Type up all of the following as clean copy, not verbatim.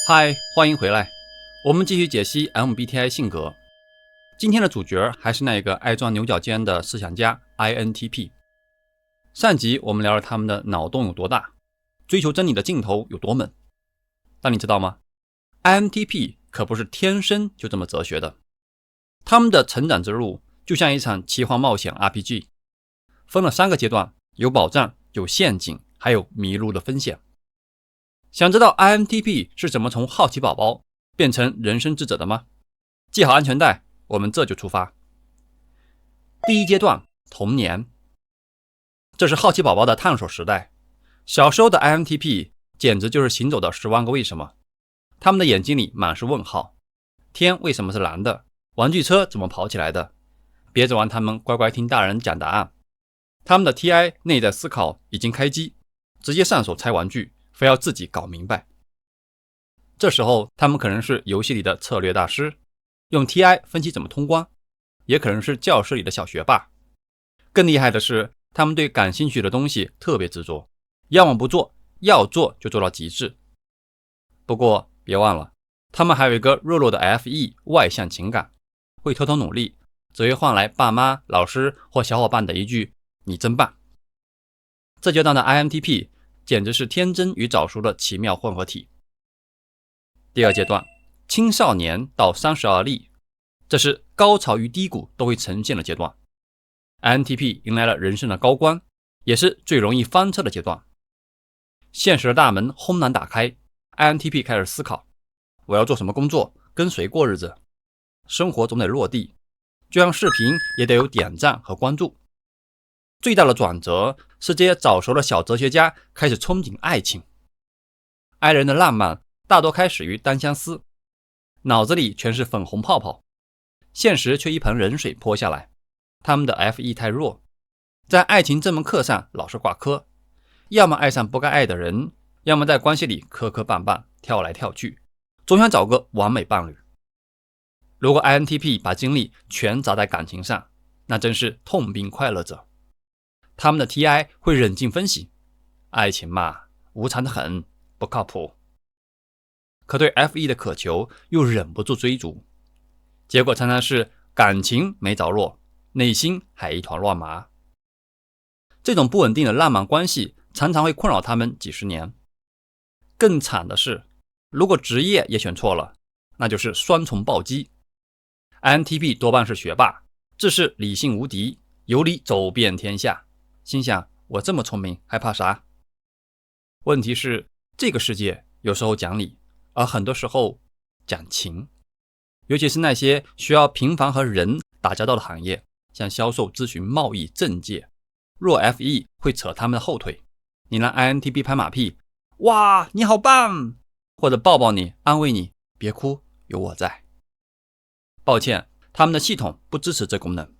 嗨，欢迎回来，我们继续解析 MBTI 性格。今天的主角还是那个爱钻牛角尖的思想家 INTP。上集我们聊了他们的脑洞有多大，追求真理的劲头有多猛。但你知道吗？ INTP 可不是天生就这么哲学的，他们的成长之路就像一场奇幻冒险 RPG， 分了3个阶段，有保障，有陷阱，还有迷路的风险。想知道 INTP 是怎么从好奇宝宝变成人生智者的吗？系好安全带，我们这就出发。第一阶段，童年。这是好奇宝宝的探索时代。小时候的 INTP 简直就是行走的10万个为什么，他们的眼睛里满是问号。天为什么是蓝的？玩具车怎么跑起来的？别指望他们乖乖听大人讲答案。他们的 TI 内在思考已经开机，直接上手拆玩具，非要自己搞明白。这时候他们可能是游戏里的策略大师，用 TI 分析怎么通关，也可能是教室里的小学霸。更厉害的是，他们对感兴趣的东西特别执着，要么不做，要做就做到极致。不过别忘了，他们还有一个弱弱的 FE 外向情感，会偷偷努力，只会换来爸妈、老师或小伙伴的一句你真棒。这阶段的 INTP 简直是天真与早熟的奇妙混合体。第二阶段，青少年到30而立，这是高潮与低谷都会呈现的阶段。INTP 迎来了人生的高光，也是最容易翻车的阶段。现实的大门轰然打开， INTP 开始思考，我要做什么工作，跟谁过日子，生活总得落地，就像视频也得有点赞和关注。最大的转折是这些早熟的小哲学家开始憧憬爱情。爱人的浪漫大多开始于单相思，脑子里全是粉红泡泡，现实却一盆冷水泼下来。他们的 FE 太弱，在爱情这门课上老是挂科，要么爱上不该爱的人，要么在关系里磕磕绊绊，跳来跳去，总想找个完美伴侣。如果 INTP 把精力全砸在感情上，那真是痛并快乐着。他们的 TI 会冷静分析，爱情嘛，无常的很，不靠谱。可对 FE 的渴求又忍不住追逐，结果常常是感情没着落，内心还一团乱麻。这种不稳定的浪漫关系常常会困扰他们几十年。更惨的是，如果职业也选错了，那就是双重暴击。INTP 多半是学霸，自恃理性无敌，有理走遍天下，心想我这么聪明还怕啥？问题是这个世界有时候讲理，而很多时候讲情，尤其是那些需要频繁和人打交道的行业，像销售、咨询、贸易、政界，弱 FE 会扯他们的后腿。你让 INTP 拍马屁，哇你好棒，或者抱抱你安慰你，别哭有我在。抱歉，他们的系统不支持这功能。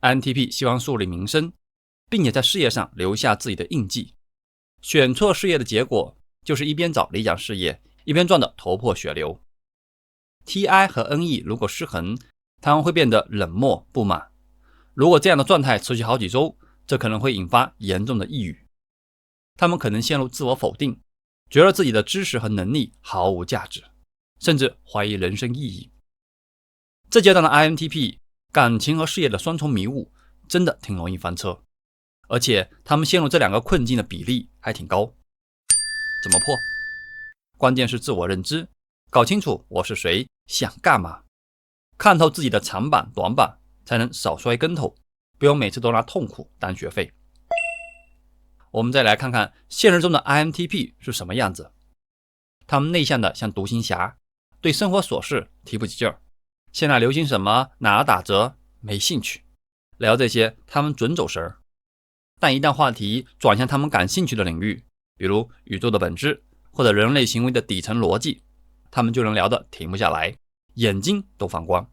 INTP 希望树立名声，并且在事业上留下自己的印记。选错事业的结果就是一边找理想事业，一边撞得头破血流。TI 和 NE 如果失衡，他们会变得冷漠不满。如果这样的状态持续好几周，这可能会引发严重的抑郁。他们可能陷入自我否定，觉得自己的知识和能力毫无价值，甚至怀疑人生意义。这阶段的 INTP 感情和事业的双重迷雾真的挺容易翻车，而且他们陷入这2个困境的比例还挺高。怎么破？关键是自我认知，搞清楚我是谁，想干嘛，看透自己的长板短板，才能少摔跟头，不用每次都拿痛苦当学费。我们再来看看现实中的 INTP 是什么样子。他们内向的像独行侠，对生活琐事提不起劲儿，现在流行什么，哪打折，没兴趣，聊这些他们准走神儿。但一旦话题转向他们感兴趣的领域，比如宇宙的本质或者人类行为的底层逻辑，他们就能聊得停不下来，眼睛都放光。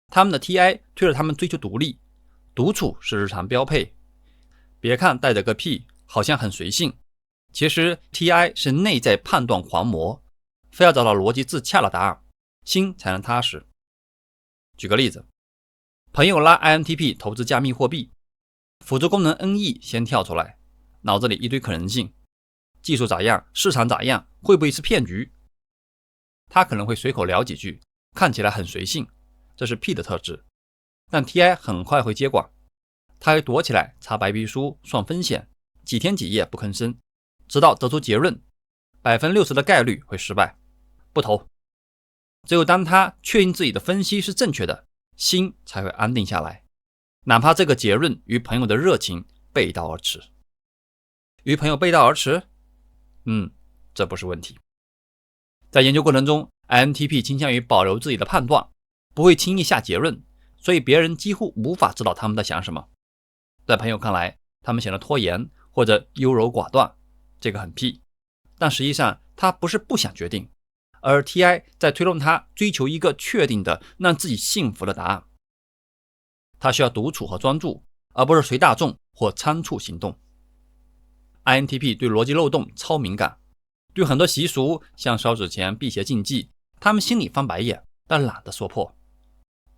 他们的 TI 推着他们追求独立，独处是日常标配。别看带着个屁好像很随性，其实 TI 是内在判断狂魔，非要找到逻辑自洽的答案，心才能踏实。举个例子，朋友拉 INTP 投资加密货币，辅助功能 NE 先跳出来，脑子里一堆可能性，技术咋样，市场咋样，会不会是骗局。他可能会随口聊几句，看起来很随性，这是 P 的特质。但 TI 很快会接管，他会躲起来查白皮书，算风险，几天几夜不吭声，直到得出结论，60%的概率会失败，不投。只有当他确定自己的分析是正确的，心才会安定下来，哪怕这个结论与朋友的热情背道而驰。与朋友背道而驰？这不是问题。在研究过程中， INTP 倾向于保留自己的判断，不会轻易下结论，所以别人几乎无法知道他们在想什么。在朋友看来，他们显得拖延或者优柔寡断，这个很 P， 但实际上他不是不想决定，而 TI 在推动他追求一个确定的让自己幸福的答案。他需要独处和专注，而不是随大众或仓促行动。 INTP 对逻辑漏洞超敏感，对很多习俗像烧纸钱、辟邪禁忌，他们心里翻白眼，但懒得说破。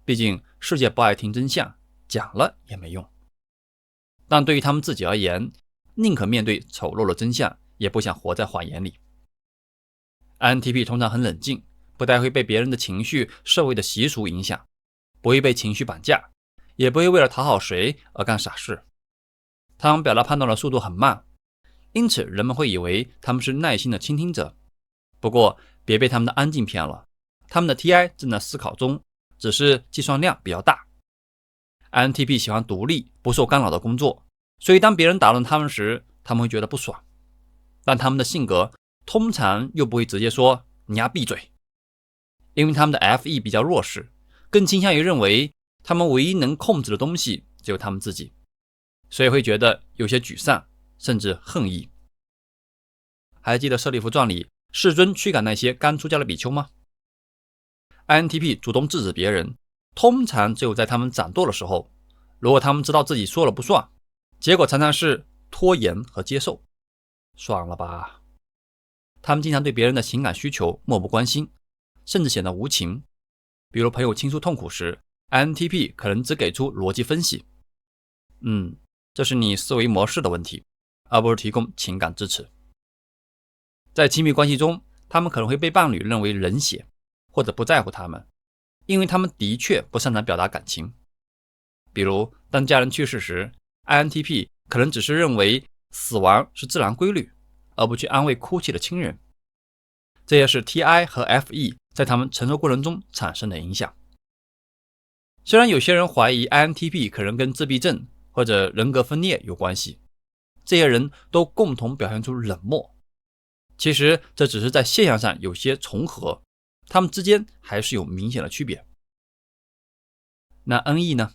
毕竟世界不爱听真相，讲了也没用。但对于他们自己而言，宁可面对丑陋的真相，也不想活在谎言里。 INTP 通常很冷静，不太会被别人的情绪、社会的习俗影响，不会被情绪绑架，也不会为了讨好谁而干傻事。他们表达判断的速度很慢，因此人们会以为他们是耐心的倾听者。不过别被他们的安静骗了，他们的 TI 正在思考中，只是计算量比较大。 INTP 喜欢独立不受干扰的工作，所以当别人打断他们时，他们会觉得不爽。但他们的性格通常又不会直接说你丫闭嘴，因为他们的 FE 比较弱势，更倾向于认为他们唯一能控制的东西只有他们自己，所以会觉得有些沮丧，甚至恨意。还记得舍利弗传里世尊驱赶那些刚出家的比丘吗？ INTP 主动制止别人，通常只有在他们掌舵的时候，如果他们知道自己说了不算，结果常常是拖延和接受。算了吧。他们经常对别人的情感需求漠不关心，甚至显得无情。比如朋友倾诉痛苦时， INTP 可能只给出逻辑分析，这是你思维模式的问题，而不是提供情感支持。在亲密关系中，他们可能会被伴侣认为冷血，或者不在乎他们，因为他们的确不擅长表达感情。比如当家人去世时， INTP 可能只是认为死亡是自然规律，而不去安慰哭泣的亲人。这也是 TI 和 FE 在他们成熟过程中产生的影响。虽然有些人怀疑 INTP 可能跟自闭症或者人格分裂有关系，这些人都共同表现出冷漠，其实这只是在现象上有些重合，他们之间还是有明显的区别。那 NE 呢？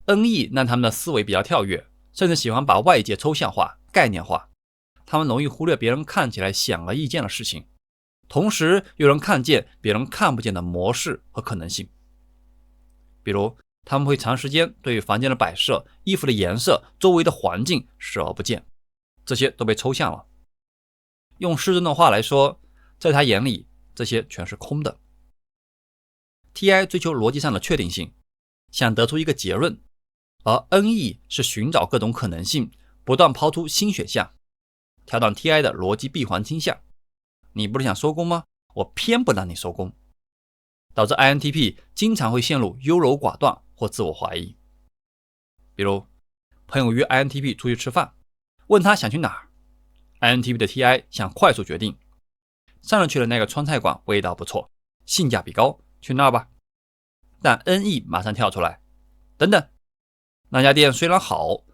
NE 让他们的思维比较跳跃，甚至喜欢把外界抽象化、概念化，他们容易忽略别人看起来显而易见的事情，同时又能看见别人看不见的模式和可能性。比如他们会长时间对房间的摆设、衣服的颜色、周围的环境视而不见，这些都被抽象了。用世尊的话来说，在他眼里这些全是空的。 TI 追求逻辑上的确定性，想得出一个结论，而 NE 是寻找各种可能性，不断抛出新选项，调整 TI 的逻辑闭环倾向。你不是想收工吗？我偏不让你收工，导致 INTP 经常会陷入优柔寡断或自我怀疑。比如朋友约 INTP 出去吃饭，问他想去哪儿， INTP 的 TI 想快速决定，上次去的那个川菜馆味道不错，性价比高，去那儿吧。但 NE 马上跳出来，等等，那家店虽然好，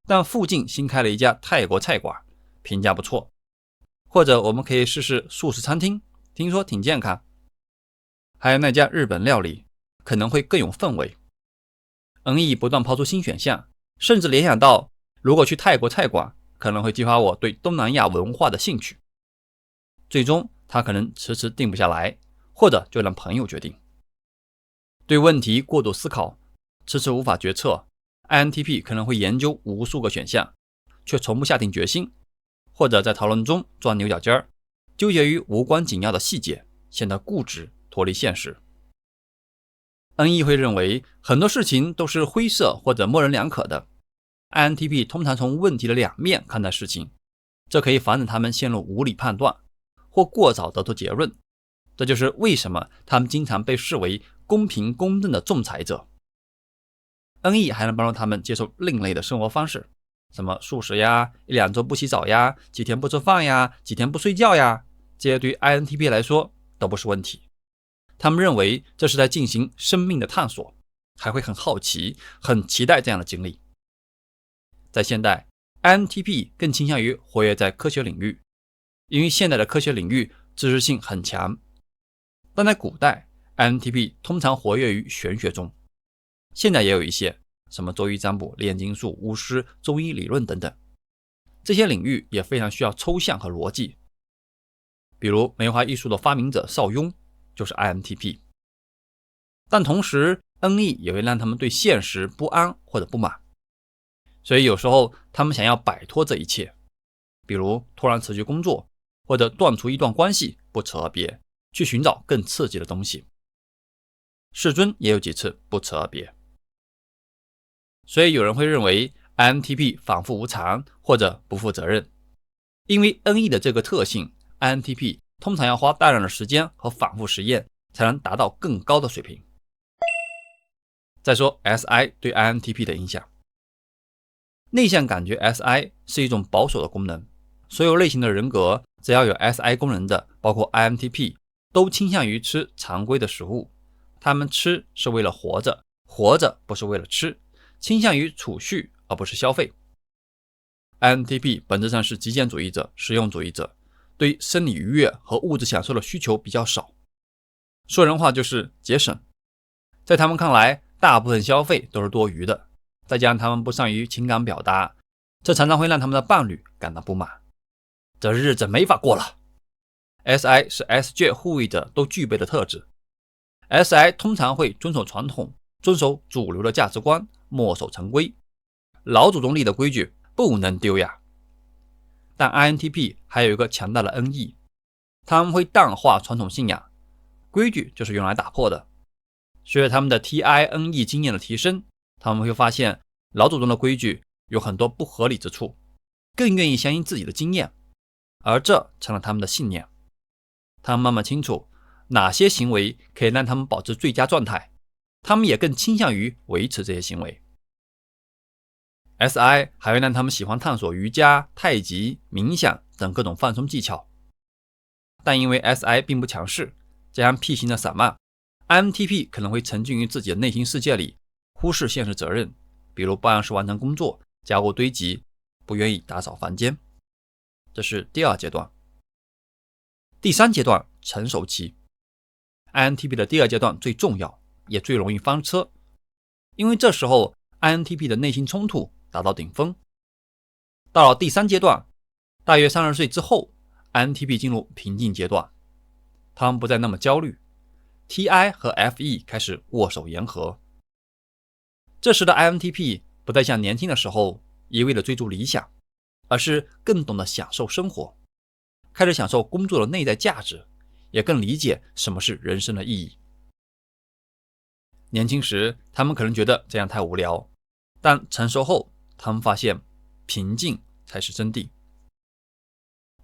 但附近新开了一家泰国菜馆，评价不错，或者我们可以试试素食餐厅，听说挺健康，还有那家日本料理可能会更有氛围。 NE 不断抛出新选项，甚至联想到如果去泰国菜馆可能会激发我对东南亚文化的兴趣。最终他可能迟迟定不下来，或者就让朋友决定。对问题过度思考，迟迟无法决策， INTP 可能会研究无数个选项，却从不下定决心，或者在讨论中钻牛角尖儿，纠结于无关紧要的细节，显得固执，脱离现实。 NE 会认为很多事情都是灰色或者模棱两可的， INTP 通常从问题的两面看待事情，这可以防止他们陷入无理判断或过早得出结论。这就是为什么他们经常被视为公平公正的仲裁者。NE 还能帮助他们接受另类的生活方式，什么素食呀、1-2周不洗澡呀、几天不吃饭呀、几天不睡觉呀，这些对于 INTP 来说都不是问题。他们认为这是在进行生命的探索，还会很好奇、很期待这样的经历。在现代， INTP 更倾向于活跃在科学领域，因为现代的科学领域知识性很强。但在古代， INTP 通常活跃于玄学中，现在也有一些什么周易占卜、炼金术、巫师、中医理论等等，这些领域也非常需要抽象和逻辑。比如梅花艺术的发明者邵雍就是 INTP。 但同时 NE 也会让他们对现实不安或者不满，所以有时候他们想要摆脱这一切，比如突然辞去工作，或者断除一段关系，不辞而别，去寻找更刺激的东西。世尊也有几次不辞而别。所以有人会认为 INTP 反复无常或者不负责任，因为 NE 的这个特性， INTP 通常要花大量的时间和反复实验才能达到更高的水平。再说 SI 对 INTP 的影响。内向感觉 SI 是一种保守的功能，所有类型的人格只要有 SI 功能的，包括 INTP， 都倾向于吃常规的食物，他们吃是为了活着，活着不是为了吃，倾向于储蓄而不是消费。 INTP 本质上是极简主义者、实用主义者，对生理愉悦和物质享受的需求比较少，说人话就是节省。在他们看来，大部分消费都是多余的，再加上他们不善于情感表达，这常常会让他们的伴侣感到不满，这日子没法过了。 SI 是 SJ 护卫者都具备的特质， SI 通常会遵守传统，遵守主流的价值观，墨守成规，老祖宗立的规矩不能丢呀。但 INTP 还有一个强大的 NE， 他们会淡化传统信仰，规矩就是用来打破的。随着他们的 TINE 经验的提升，他们会发现老祖宗的规矩有很多不合理之处，更愿意相信自己的经验，而这成了他们的信念。他们慢慢清楚哪些行为可以让他们保持最佳状态，他们也更倾向于维持这些行为。SI 还会让他们喜欢探索瑜伽、太极、冥想等各种放松技巧。但因为 SI 并不强势，加上 P 型的散漫， INTP 可能会沉浸于自己的内心世界里，忽视现实责任，比如不按时完成工作，家务堆积，不愿意打扫房间。这是第二阶段。第三阶段，成熟期。 INTP 的第二阶段最重要，也最容易翻车，因为这时候 INTP 的内心冲突达到顶峰。到了第三阶段，大约30岁之后， INTP 进入平静阶段，他们不再那么焦虑， TI 和 FE 开始握手言和。这时的 INTP 不再像年轻的时候一味地追逐理想，而是更懂得享受生活，开始享受工作的内在价值，也更理解什么是人生的意义。年轻时他们可能觉得这样太无聊，但成熟后他们发现平静才是真谛。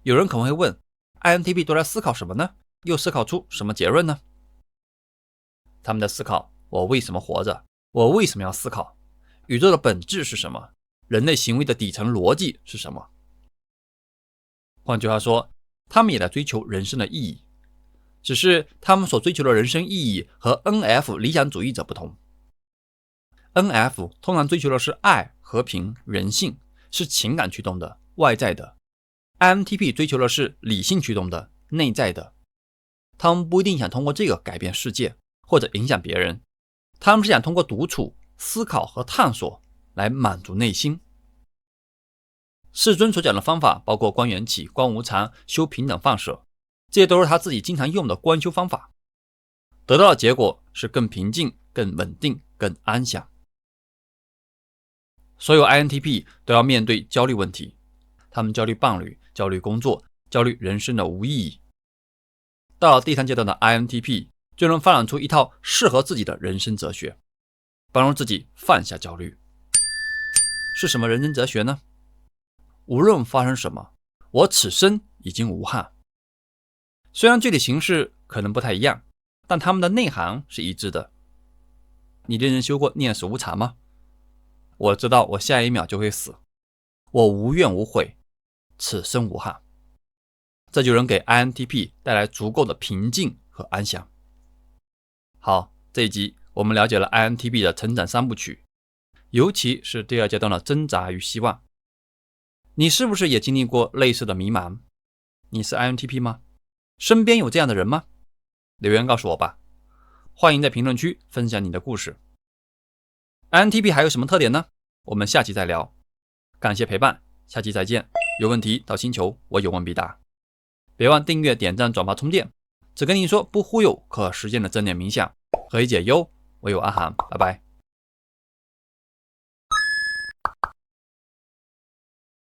有人可能会问， INTP 都在思考什么呢？又思考出什么结论呢？他们在思考，我为什么活着？我为什么要思考？宇宙的本质是什么？人类行为的底层逻辑是什么？换句话说，他们也在追求人生的意义，只是他们所追求的人生意义和 NF 理想主义者不同。NF 通常追求的是爱、和平、人性，是情感驱动的、外在的。INTP 追求的是理性驱动的、内在的。他们不一定想通过这个改变世界或者影响别人，他们是想通过独处、思考和探索来满足内心。世尊所讲的方法包括观缘起、观无常、修平等放射，这些都是他自己经常用的观修方法，得到的结果是更平静、更稳定、更安详。所有 INTP 都要面对焦虑问题，他们焦虑伴侣、焦虑工作、焦虑人生的无意义。到了第三阶段的 INTP 就能发展出一套适合自己的人生哲学，帮助自己放下焦虑。是什么人生哲学呢？无论发生什么，我此生已经无憾。虽然具体形式可能不太一样，但他们的内涵是一致的。你认真修过念死无常吗？我知道我下一秒就会死，我无怨无悔，此生无憾。这就能给 INTP 带来足够的平静和安详。好，这一集我们了解了 INTP 的成长三部曲，尤其是第二阶段的挣扎与希望。你是不是也经历过类似的迷茫？你是 INTP 吗？身边有这样的人吗？留言告诉我吧。欢迎在评论区分享你的故事。INTP 还有什么特点呢？我们下期再聊。感谢陪伴，下期再见。有问题到星球，我有问必答。别忘订阅、点赞、转发、充电。只跟你说不忽悠可实践的正念冥想，何以解忧？我有阿涵，拜拜。